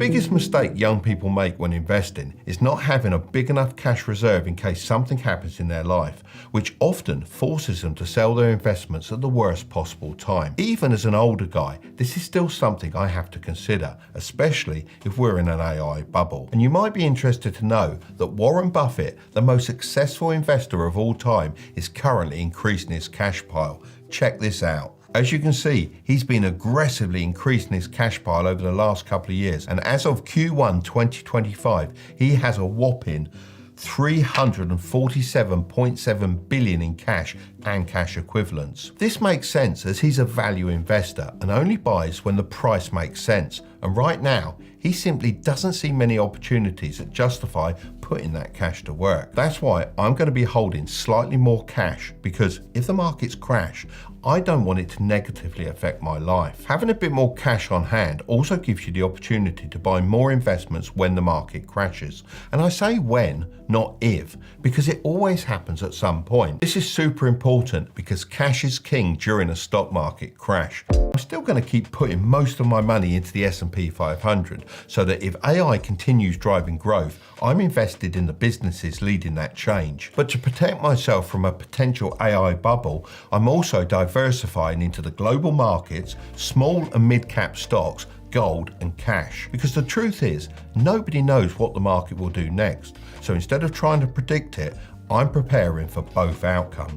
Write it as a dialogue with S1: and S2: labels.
S1: biggest mistake young people make when investing is not having a big enough cash reserve in case something happens in their life, which often forces them to sell their investments at the worst possible time. Even as an older guy, this is still something I have to consider, especially if we're in an AI bubble. And you might be interested to know that Warren Buffett, the most successful investor of all time, is currently increasing his cash pile. Check this out. As you can see, he's been aggressively increasing his cash pile over the last couple of years, and as of Q1 2025, he has a whopping 347.7 billion in cash and cash equivalents. This makes sense as he's a value investor and only buys when the price makes sense. And right now, he simply doesn't see many opportunities that justify putting that cash to work. That's why I'm going to be holding slightly more cash, because if the markets crash, I don't want it to negatively affect my life. Having a bit more cash on hand also gives you the opportunity to buy more investments when the market crashes. And I say when, not if, because it always happens at some point. This is super important because cash is king during a stock market crash. I'm still going to keep putting most of my money into the S&P 500 so that if AI continues driving growth, I'm invested in the businesses leading that change. But to protect myself from a potential AI bubble, I'm also diversifying into the global markets, small and mid-cap stocks, gold and cash. Because the truth is, nobody knows what the market will do next. So instead of trying to predict it, I'm preparing for both outcomes.